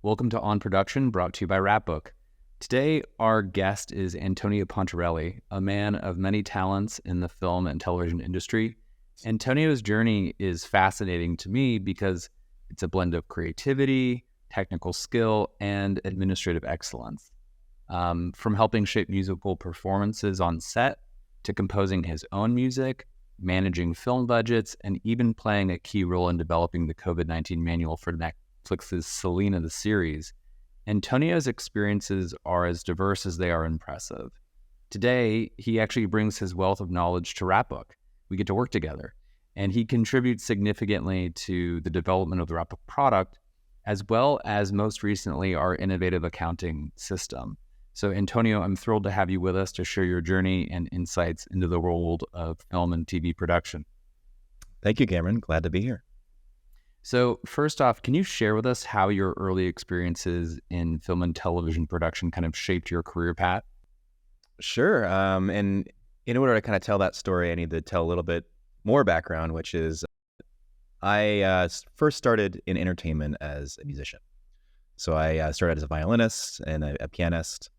Welcome to On Production, brought to you by Wrapbook. Today, our guest is Antonio Pontarelli, a man of many talents in the film and television industry. Antonio's journey is fascinating to me because it's a blend of creativity, technical skill, and administrative excellence. From helping shape musical performances on set to composing his own music, managing film budgets, and even playing a key role in developing the COVID-19 manual for Netflix's Selena the series, Antonio's experiences are as diverse as they are impressive. Today, he actually brings his wealth of knowledge to Wrapbook. We get to work together, and he contributes significantly to the development of the Wrapbook product, as well as most recently our innovative accounting system. So Antonio, I'm thrilled to have you with us to share your journey and insights into the world of film and TV production. Thank you, Cameron. Glad to be here. So first off, can you share with us how your early experiences in film and television production kind of shaped your career path? Sure. And in order to kind of tell that story, I need to tell a little bit more background, which is I first started in entertainment as a musician. So I started as a violinist and a pianist.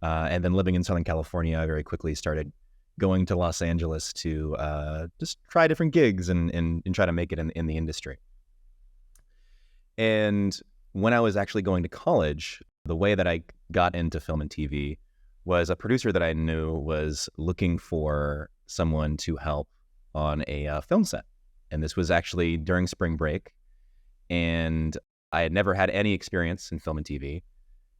And then living in Southern California, I very quickly started going to Los Angeles to just try different gigs and try to make it in the industry. And when I was actually going to college, the way that I got into film and TV was a producer that I knew was looking for someone to help on a film set. And this was actually during spring break. And I had never had any experience in film and TV.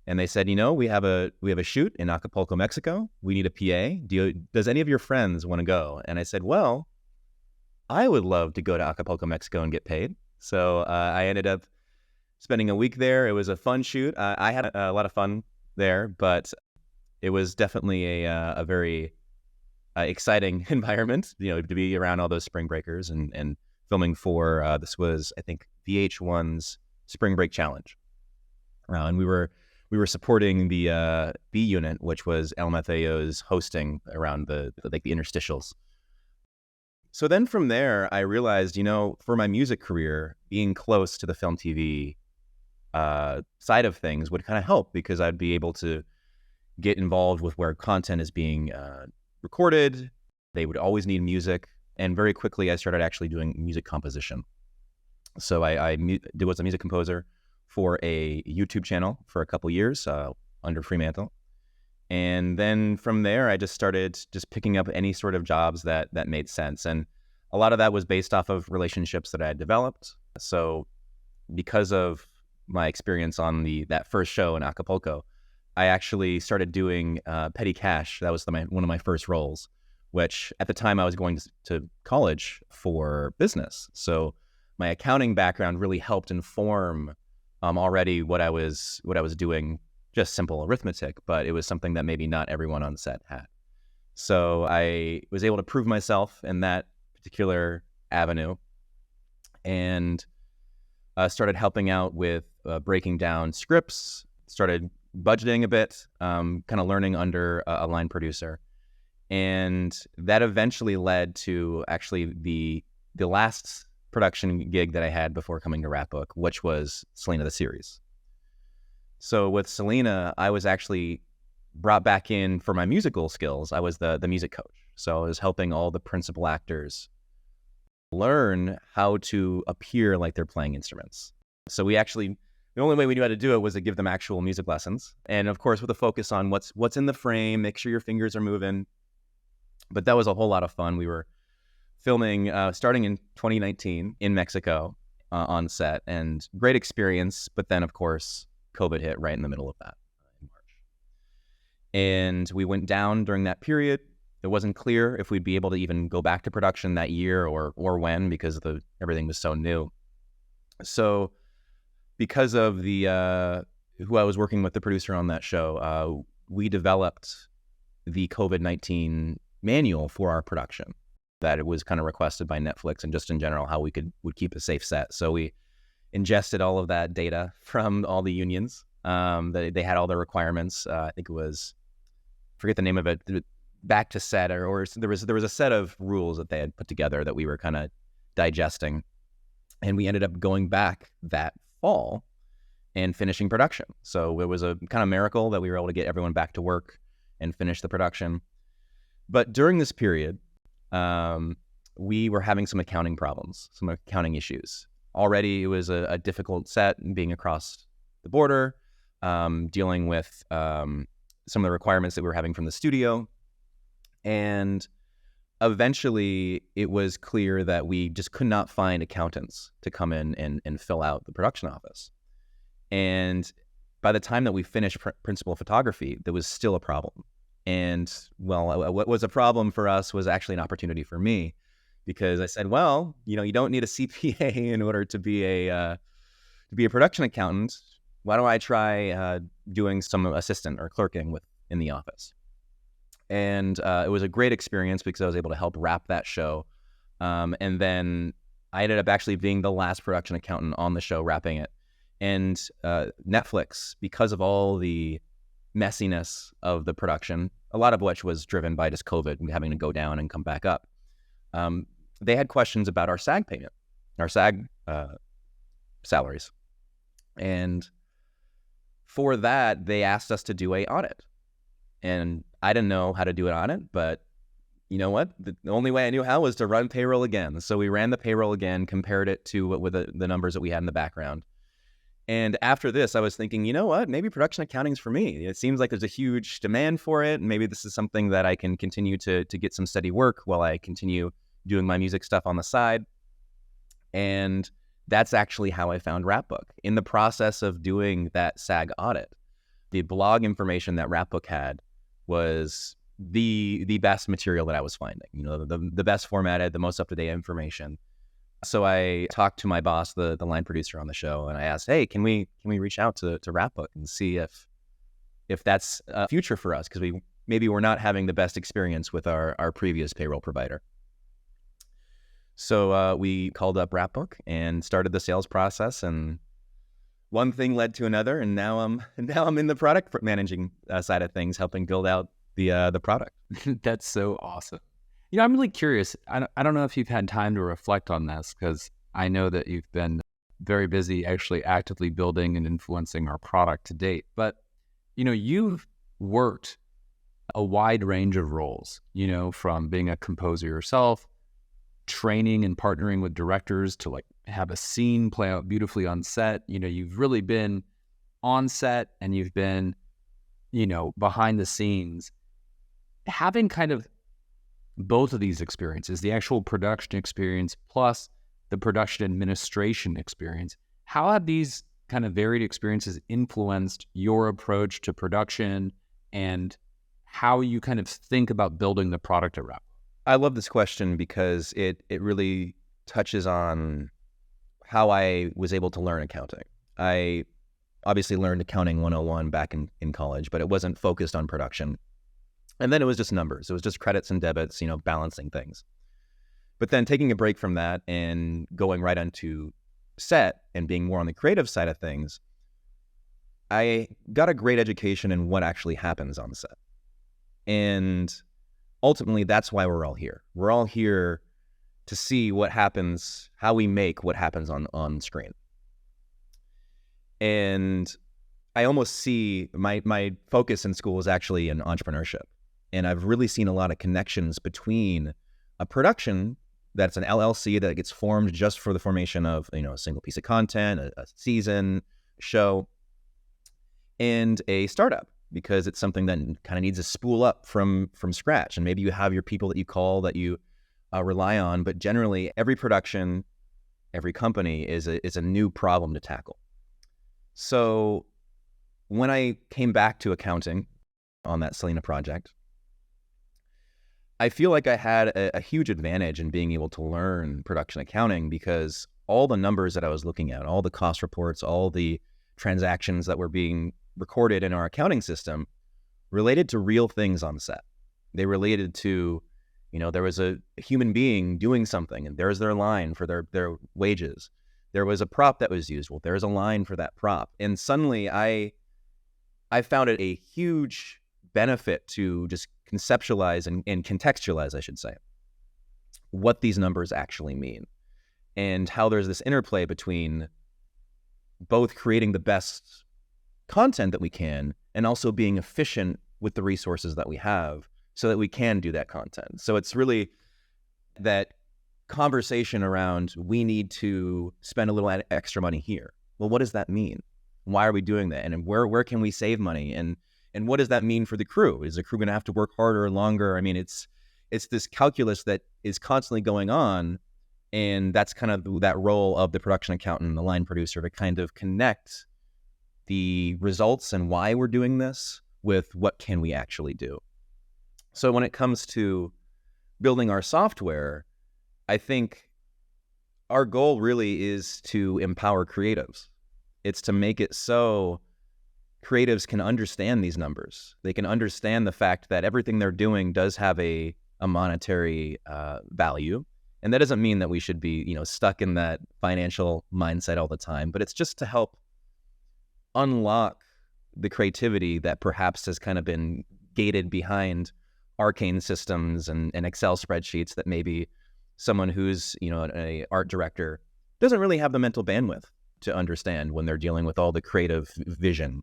And they said, we have a shoot in Acapulco, Mexico. We need a PA. Does any of your friends want to go? And I said, well, I would love to go to Acapulco, Mexico and get paid. So I ended up spending a week there. It was a fun shoot. I had a lot of fun there, but it was definitely a very exciting environment, to be around all those spring breakers and filming for, this was, I think, VH1's Spring Break Challenge. And we were supporting the B unit, which was LMFAO's hosting around the interstitials. So then from there, I realized, for my music career, being close to the film TV side of things would kind of help because I'd be able to get involved with where content is being recorded. They would always need music. And very quickly, I started actually doing music composition. So I was a music composer for a YouTube channel for a couple years under Fremantle. And then from there, I just started picking up any sort of jobs that made sense. And a lot of that was based off of relationships that I had developed. So because of my experience on that first show in Acapulco, I actually started doing petty cash. That was one of my first roles, which at the time I was going to college for business. So my accounting background really helped inform already what I was doing, just simple arithmetic, but it was something that maybe not everyone on set had. So I was able to prove myself in that particular avenue and started helping out with breaking down scripts, started budgeting a bit, kind of learning under a line producer. And that eventually led to actually the last production gig that I had before coming to Wrapbook, which was Selena the series. So with Selena, I was actually brought back in for my musical skills. I was the music coach. So I was helping all the principal actors learn how to appear like they're playing instruments. So the only way we knew how to do it was to give them actual music lessons. And of course, with a focus on what's in the frame, make sure your fingers are moving. But that was a whole lot of fun. We were filming starting in 2019 in Mexico on set, and great experience. But then, of course, COVID hit right in the middle of that in March. And we went down during that period. It wasn't clear if we'd be able to even go back to production that year or when, because everything was so new. So because of who I was working with, the producer on that show, we developed the COVID-19 manual for our production. That it was kind of requested by Netflix and just in general how would keep a safe set. So we ingested all of that data from all the unions. They had all their requirements. I think it was, forget the name of it, back to set, or there was a set of rules that they had put together that we were kind of digesting. And we ended up going back that fall and finishing production. So it was a kind of miracle that we were able to get everyone back to work and finish the production. But during this period, we were having some accounting problems, some accounting issues. Already, it was a difficult set being across the border, dealing with some of the requirements that we were having from the studio. And eventually, it was clear that we just could not find accountants to come in and fill out the production office. And by the time that we finished principal photography, there was still a problem. And well, what was a problem for us was actually an opportunity for me, because I said, well, you don't need a CPA in order to be a production accountant. Why don't I try doing some assistant or clerking in the office? And it was a great experience because I was able to help wrap that show. And then I ended up actually being the last production accountant on the show, wrapping it. And Netflix, because of all the messiness of the production, a lot of which was driven by just COVID and having to go down and come back up, they had questions about our SAG payment, our SAG salaries. And for that, they asked us to do an audit. And I didn't know how to do an audit, but you know what? The only way I knew how was to run payroll again. So we ran the payroll again, compared it to with the numbers that we had in the background. And after this, I was thinking, you know what? Maybe production accounting is for me. It seems like there's a huge demand for it. And maybe this is something that I can continue to get some steady work while I continue doing my music stuff on the side. And that's actually how I found Wrapbook. In the process of doing that SAG audit, the blog information that Wrapbook had was the best material that I was finding. The best formatted, the most up-to-date information. So I talked to my boss, the line producer on the show, and I asked, hey, can we reach out to Wrapbook and see if that's a future for us? Because maybe we're not having the best experience with our previous payroll provider. So we called up Wrapbook and started the sales process, and one thing led to another, and now I'm in the product managing side of things, helping build out the product. That's so awesome. I'm really curious. I don't know if you've had time to reflect on this, because I know that you've been very busy actually actively building and influencing our product to date. But, you've worked a wide range of roles, from being a composer yourself, training and partnering with directors to have a scene play out beautifully on set. You've really been on set and you've been, behind the scenes. Having kind of both of these experiences, the actual production experience plus the production administration experience, how have these kind of varied experiences influenced your approach to production and how you kind of think about building the product at Wrapbook? I love this question because it really touches on how I was able to learn accounting. I obviously learned accounting 101 back in college, but it wasn't focused on production. And then it was just numbers. It was just credits and debits, balancing things. But then taking a break from that and going right onto set and being more on the creative side of things, I got a great education in what actually happens on set. And ultimately, that's why we're all here. We're all here to see what happens, how we make what happens on screen. And I almost see my focus in school is actually in entrepreneurship. And I've really seen a lot of connections between a production that's an LLC that gets formed just for the formation of, a single piece of content, a season, show, and a startup, because it's something that kind of needs to spool up from scratch. And maybe you have your people that you call, that you rely on, but generally every production, every company is a new problem to tackle. So when I came back to accounting on that Selena project, I feel like I had a huge advantage in being able to learn production accounting, because all the numbers that I was looking at, all the cost reports, all the transactions that were being recorded in our accounting system related to real things on set. They related to, there was a human being doing something and there's their line for their wages. There was a prop that was used. Well, there's a line for that prop. And suddenly I found it a huge benefit to just conceptualize and contextualize, I should say, what these numbers actually mean and how there's this interplay between both creating the best content that we can and also being efficient with the resources that we have so that we can do that content. So it's really that conversation around, we need to spend a little extra money here. Well, what does that mean? Why are we doing that? And where can we save money? And what does that mean for the crew? Is the crew going to have to work harder or longer? I mean, it's this calculus that is constantly going on. And that's kind of that role of the production accountant and the line producer to kind of connect the results and why we're doing this with what can we actually do. So when it comes to building our software, I think our goal really is to empower creatives. It's to make it so creatives can understand these numbers. They can understand the fact that everything they're doing does have a monetary value. And that doesn't mean that we should be, stuck in that financial mindset all the time, but it's just to help unlock the creativity that perhaps has kind of been gated behind arcane systems and Excel spreadsheets that maybe someone who's, an art director doesn't really have the mental bandwidth to understand when they're dealing with all the creative vision.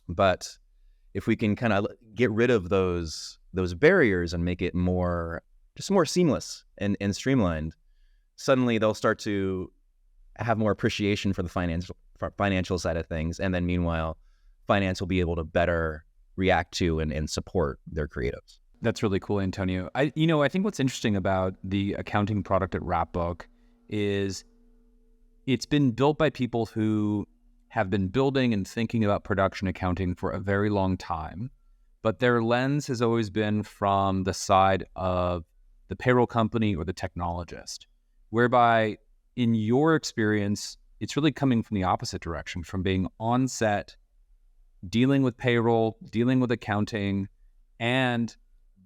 But if we can kind of get rid of those barriers and make it more seamless and streamlined, suddenly they'll start to have more appreciation for the financial side of things. And then meanwhile, finance will be able to better react to and support their creatives. That's really cool, Antonio. I think what's interesting about the accounting product at Wrapbook is it's been built by people who have been building and thinking about production accounting for a very long time, but their lens has always been from the side of the payroll company or the technologist, whereby in your experience, it's really coming from the opposite direction, from being on set, dealing with payroll, dealing with accounting, and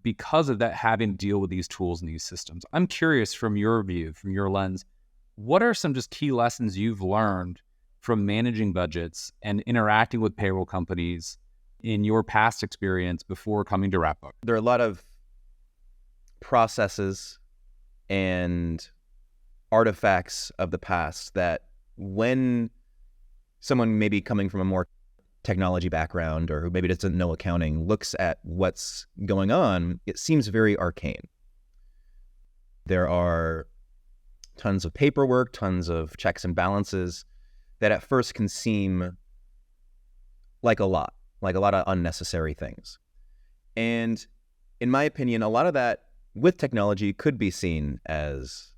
because of that, having to deal with these tools and these systems. I'm curious, from your view, from your lens, what are some just key lessons you've learned from managing budgets and interacting with payroll companies in your past experience before coming to Wrapbook? There are a lot of processes and artifacts of the past that when someone maybe coming from a more technology background or who maybe doesn't know accounting looks at what's going on, it seems very arcane. There are tons of paperwork, tons of checks and balances that at first can seem like a lot of unnecessary things. And in my opinion, a lot of that with technology could be seen as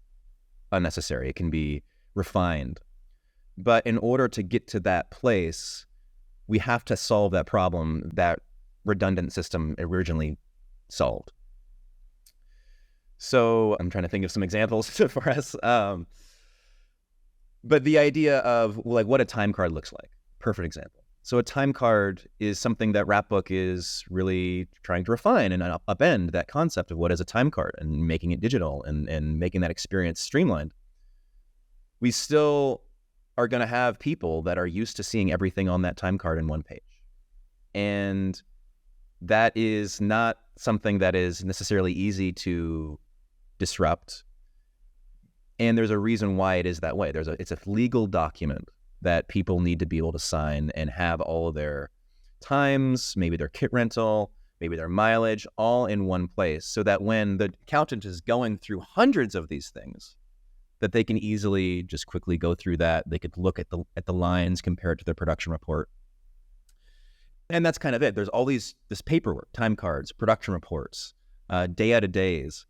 unnecessary. It can be refined. But in order to get to that place, we have to solve that problem that redundant system originally solved. So I'm trying to think of some examples for us. But the idea of what a time card looks like, perfect example. So a time card is something that Wrapbook is really trying to refine and upend that concept of what is a time card and making it digital and making that experience streamlined. We still are going to have people that are used to seeing everything on that time card in one page. And that is not something that is necessarily easy to disrupt. And there's a reason why it is that way. It's a legal document that people need to be able to sign and have all of their times, maybe their kit rental, maybe their mileage, all in one place, so that when the accountant is going through hundreds of these things, that they can easily just quickly go through that. They could look at the lines compared to their production report. And that's kind of it. There's all this paperwork, time cards, production reports, day out of days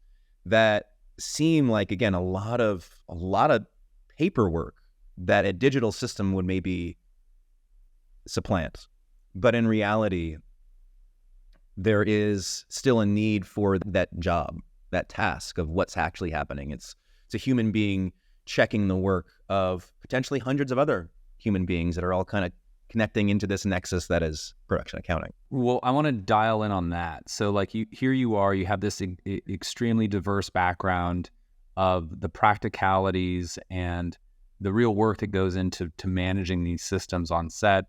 that seem like, again, a lot of paperwork that a digital system would maybe supplant. But in reality, there is still a need for that job, that task of what's actually happening. It's a human being checking the work of potentially hundreds of other human beings that are all kind of connecting into this nexus that is production accounting. Well, I want to dial in on that. So here you are, you have this extremely diverse background of the practicalities and the real work that goes into managing these systems on set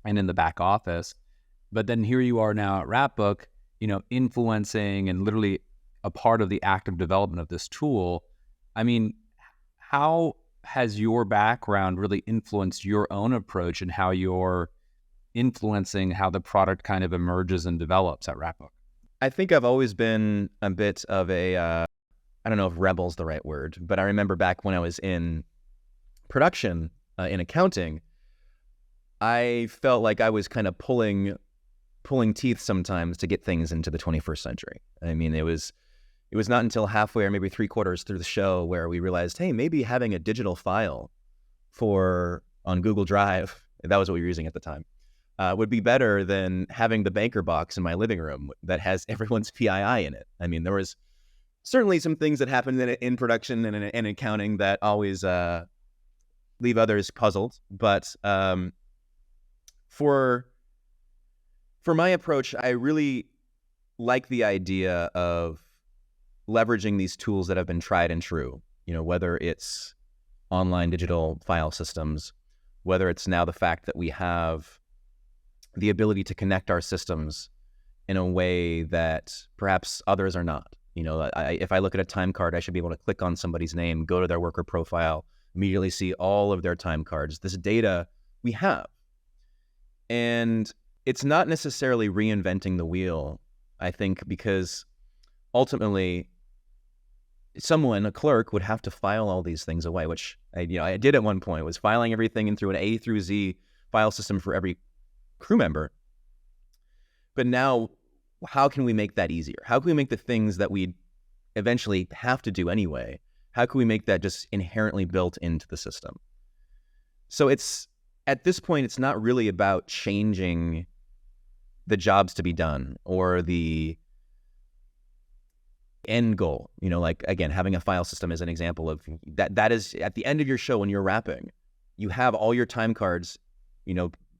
and in the back office. But then here you are now at Wrapbook, influencing and literally a part of the active development of this tool. I mean, how has your background really influenced your own approach and how you're influencing how the product kind of emerges and develops at Wrapbook? I think I've always been a bit of a, I don't know if rebel's the right word, but I remember back when I was in production, in accounting, I felt like I was kind of pulling teeth sometimes to get things into the 21st century. I mean, it was not until halfway or maybe 3/4 through the show where we realized, hey, maybe having a digital file on Google Drive, that was what we were using at the time, would be better than having the banker box in my living room that has everyone's PII in it. I mean, there was certainly some things that happened in production and in accounting that always leave others puzzled. But for my approach, I really like the idea of leveraging these tools that have been tried and true, whether it's online digital file systems, whether it's now the fact that we have the ability to connect our systems in a way that perhaps others are not. If I look at a time card, I should be able to click on somebody's name, go to their worker profile, immediately see all of their time cards. This data we have. And it's not necessarily reinventing the wheel, I think, because ultimately a clerk would have to file all these things away, which I did at one point, was filing everything in through an A through Z file system for every crew member. But now, how can we make that easier? How can we make the things that we eventually have to do anyway, how can we make that just inherently built into the system? So at this point, it's not really about changing the jobs to be done or the end goal. Like, again, having a file system is an example of that is at the end of your show when you're wrapping, you have all your time cards,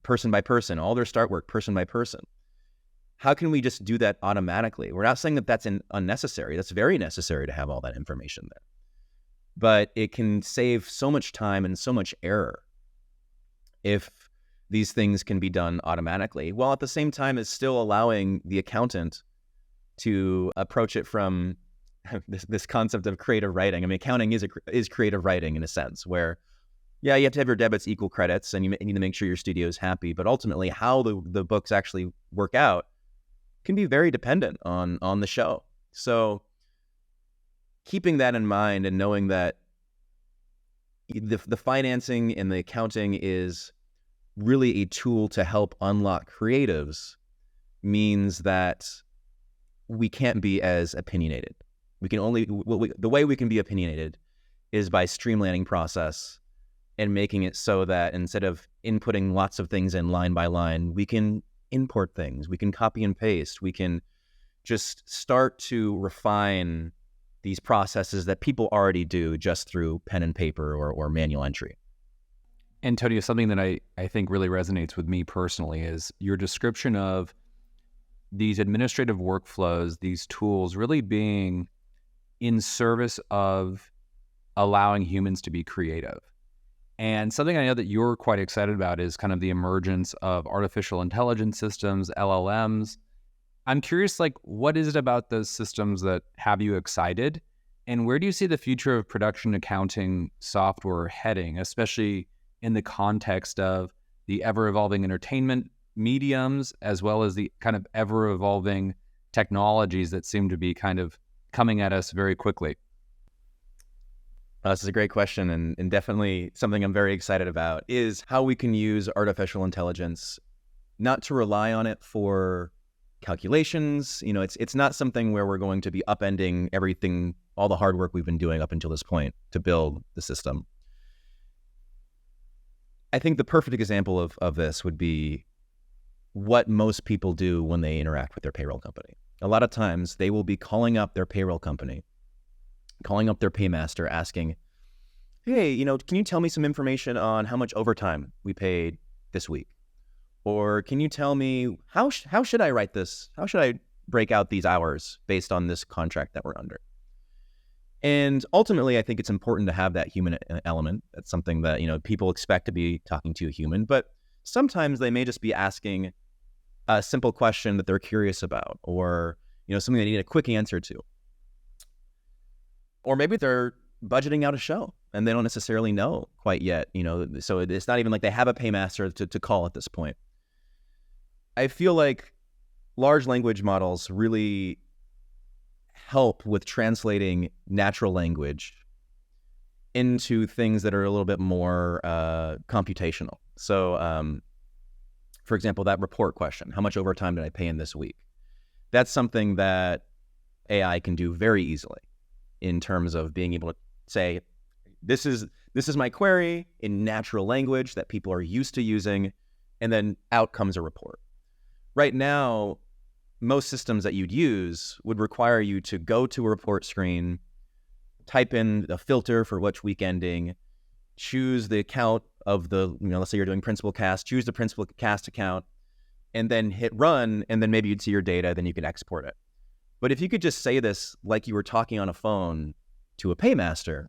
person by person, all their start work, person by person. How can we just do that automatically? We're not saying that that's unnecessary. That's very necessary to have all that information there. But it can save so much time and so much error if these things can be done automatically, while at the same time it's still allowing the accountant to approach it from this concept of creative writing. I mean, accounting is creative writing in a sense where, yeah, you have to have your debits equal credits and you need to make sure your studio is happy. But ultimately, how the books actually work out can be very dependent on the show. So keeping that in mind and knowing that the financing and the accounting is really a tool to help unlock creatives means that we can't be as opinionated. The way we can be opinionated is by streamlining process and making it so that instead of inputting lots of things in line by line, we can import things, we can copy and paste, we can just start to refine these processes that people already do just through pen and paper or manual entry. Antonio, something that I think really resonates with me personally is your description of these administrative workflows, these tools really being in service of allowing humans to be creative. And something I know that you're quite excited about is kind of the emergence of artificial intelligence systems, LLMs. I'm curious, what is it about those systems that have you excited? And where do you see the future of production accounting software heading, especially in the context of the ever-evolving entertainment mediums, as well as the kind of ever-evolving technologies that seem to be kind of coming at us very quickly? This is a great question, and definitely something I'm very excited about is how we can use artificial intelligence, not to rely on it for calculations. It's not something where we're going to be upending everything, all the hard work we've been doing up until this point to build the system. I think the perfect example of this would be what most people do when they interact with their payroll company. A lot of times they will be calling up their payroll company, calling up their paymaster, asking, hey, can you tell me some information on how much overtime we paid this week? Or can you tell me, how should I write this? How should I break out these hours based on this contract that we're under? And ultimately, I think it's important to have that human element. That's something that, people expect to be talking to a human, but sometimes they may just be asking a simple question that they're curious about, or, something they need a quick answer to. Or maybe they're budgeting out a show and they don't necessarily know quite yet, so it's not even like they have a paymaster to call at this point. I feel like large language models really help with translating natural language into things that are a little bit more computational. So, for example, that report question, how much overtime did I pay in this week? That's something that AI can do very easily in terms of being able to say, this is my query in natural language that people are used to using, and then out comes a report. Right now, most systems that you'd use would require you to go to a report screen, type in the filter for which week ending, choose the account of the, let's say you're doing principal cast, choose the principal cast account, and then hit run, and then maybe you'd see your data, then you can export it. But if you could just say this like you were talking on a phone to a paymaster,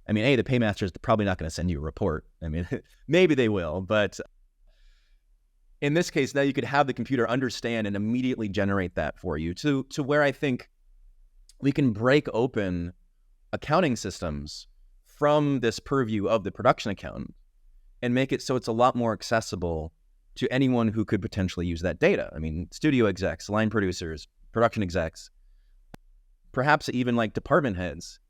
I mean, the paymaster is probably not going to send you a report. I mean, maybe they will, but in this case, now you could have the computer understand and immediately generate that for you to where I think we can break open accounting systems from this purview of the production accountant and make it so it's a lot more accessible to anyone who could potentially use that data. I mean, studio execs, line producers, production execs, perhaps even like department heads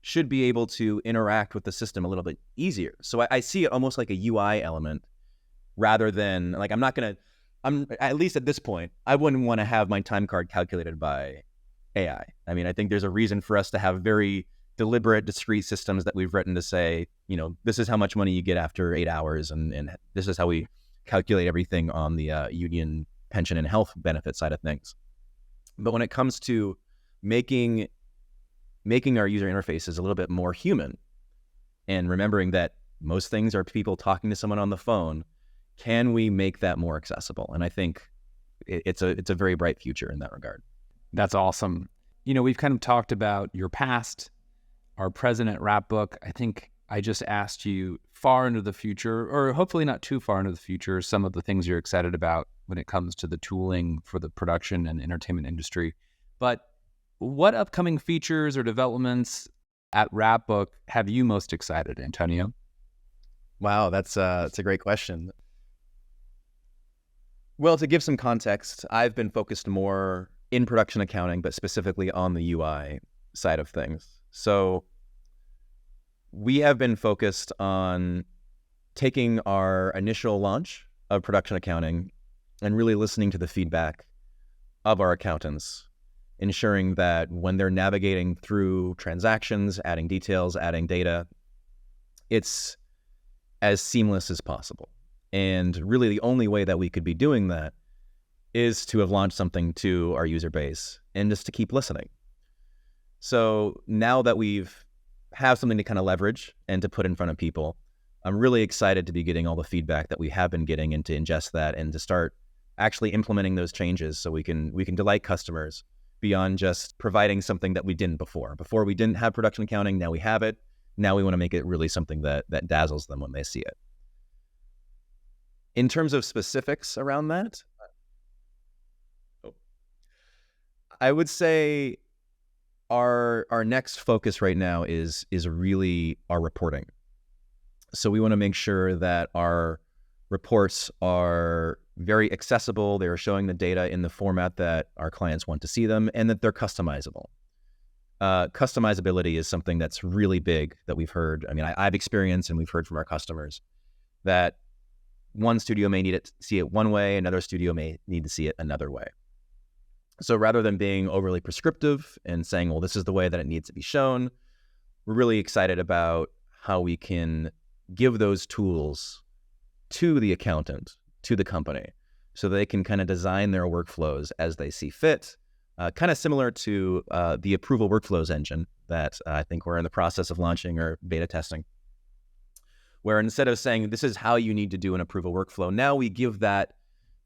should be able to interact with the system a little bit easier. So I see it almost like a UI element rather than like, I'm at least at this point, I wouldn't want to have my time card calculated by AI. I mean, I think there's a reason for us to have very deliberate, discrete systems that we've written to say, this is how much money you get after 8 hours, and this is how we calculate everything on the union pension and health benefit side of things. But when it comes to making our user interfaces a little bit more human, and remembering that most things are people talking to someone on the phone, can we make that more accessible? And I think it's a very bright future in that regard. That's awesome. We've kind of talked about your past, our present at Wrapbook. I think I just asked you far into the future, or hopefully not too far into the future, some of the things you're excited about when it comes to the tooling for the production and entertainment industry. But what upcoming features or developments at Wrapbook have you most excited, Antonio? Wow, that's a great question. Well, to give some context, I've been focused more in production accounting, but specifically on the UI side of things. So we have been focused on taking our initial launch of production accounting and really listening to the feedback of our accountants, ensuring that when they're navigating through transactions, adding details, adding data, it's as seamless as possible. And really the only way that we could be doing that is to have launched something to our user base and just to keep listening. So now that we've have something to kind of leverage and to put in front of people, I'm really excited to be getting all the feedback that we have been getting and to ingest that and to start actually implementing those changes so we can delight customers beyond just providing something that we didn't before. Before we didn't have production accounting, now we have it. Now we want to make it really something that dazzles them when they see it. In terms of specifics around that, I would say our next focus right now is really our reporting. So we want to make sure that our reports are very accessible. They are showing the data in the format that our clients want to see them, and that they're customizable. Customizability is something that's really big that we've heard. I mean, I've experienced and we've heard from our customers that one studio may need to see it one way, another studio may need to see it another way. So rather than being overly prescriptive and saying, well, this is the way that it needs to be shown, we're really excited about how we can give those tools to the accountant, to the company, so they can kind of design their workflows as they see fit, kind of similar to the approval workflows engine that I think we're in the process of launching or beta testing, where instead of saying, this is how you need to do an approval workflow, now we give that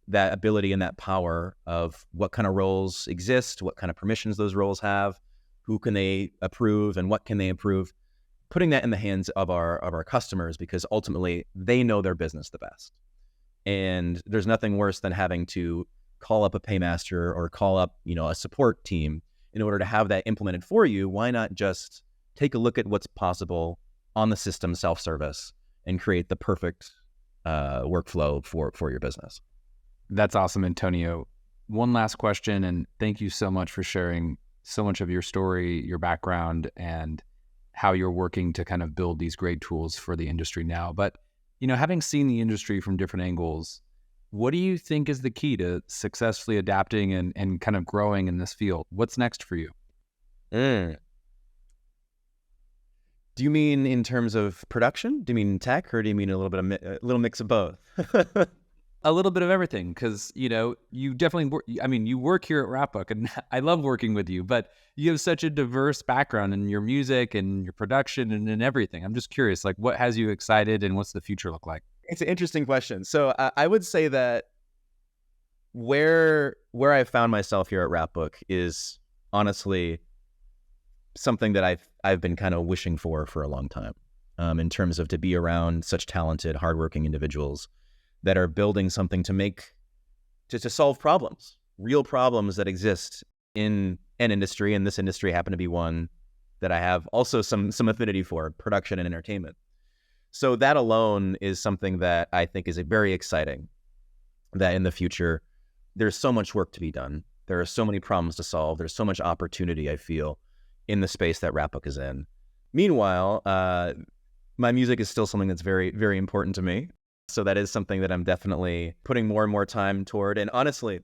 ability and that power of what kind of roles exist, what kind of permissions those roles have, who can they approve and what can they approve, putting that in the hands of our customers, because ultimately they know their business the best. And there's nothing worse than having to call up a paymaster or call up, a support team in order to have that implemented for you. Why not just take a look at what's possible, on the system, self-service, and create the perfect workflow for your business. That's awesome, Antonio. One last question, and thank you so much for sharing so much of your story, your background, and how you're working to kind of build these great tools for the industry now. But, having seen the industry from different angles, what do you think is the key to successfully adapting and kind of growing in this field? What's next for you? Do you mean in terms of production? Do you mean tech, or do you mean a little bit of a little mix of both? A little bit of everything, because, you definitely work, you work here at Wrapbook, and I love working with you, but you have such a diverse background in your music and your production and in everything. I'm just curious, like, what has you excited and what's the future look like? It's an interesting question. So I would say that where I found myself here at Wrapbook is honestly something that I've been kind of wishing for a long time, in terms of to be around such talented, hardworking individuals that are building something to solve problems, real problems that exist in an industry, and this industry happened to be one that I have also some affinity for, production and entertainment. So that alone is something that I think is very exciting, that in the future, there's so much work to be done. There are so many problems to solve. There's so much opportunity, I feel, in the space that Wrapbook is in. Meanwhile, my music is still something that's very, very important to me. So that is something that I'm definitely putting more and more time toward. And honestly,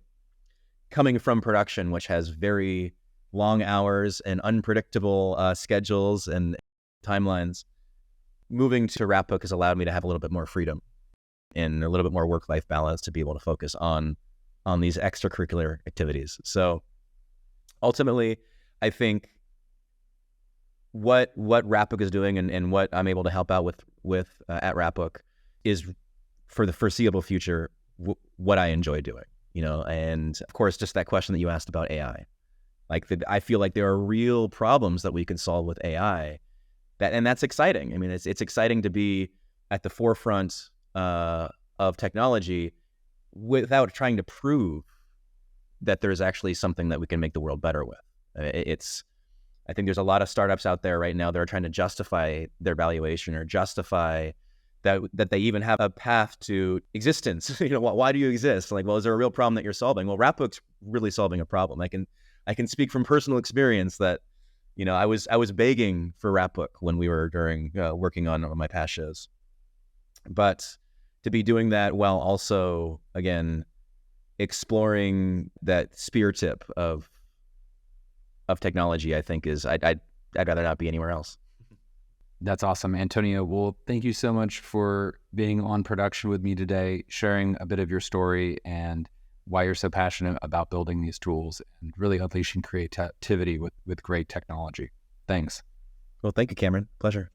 coming from production, which has very long hours and unpredictable schedules and timelines, moving to Wrapbook has allowed me to have a little bit more freedom and a little bit more work-life balance to be able to focus on these extracurricular activities. So ultimately, I think what Wrapbook is doing and what I'm able to help out with at Wrapbook is, for the foreseeable future, what I enjoy doing, and of course, just that question that you asked about AI. I feel like there are real problems that we can solve with AI, and that's exciting. I mean, it's exciting to be at the forefront of technology without trying to prove that there's actually something that we can make the world better with. I think there's a lot of startups out there right now that are trying to justify their valuation or justify that they even have a path to existence. Why do you exist? Like, well, is there a real problem that you're solving? Well, Wrapbook's really solving a problem. I can speak from personal experience that, I was begging for Wrapbook when we were working on my past shows. But to be doing that while also, again, exploring that spear tip of technology, I think I'd rather not be anywhere else. That's awesome, Antonio. Well, thank you so much for being on production with me today, sharing a bit of your story and why you're so passionate about building these tools and really unleashing creativity with great technology. Thanks. Well, thank you, Cameron. Pleasure.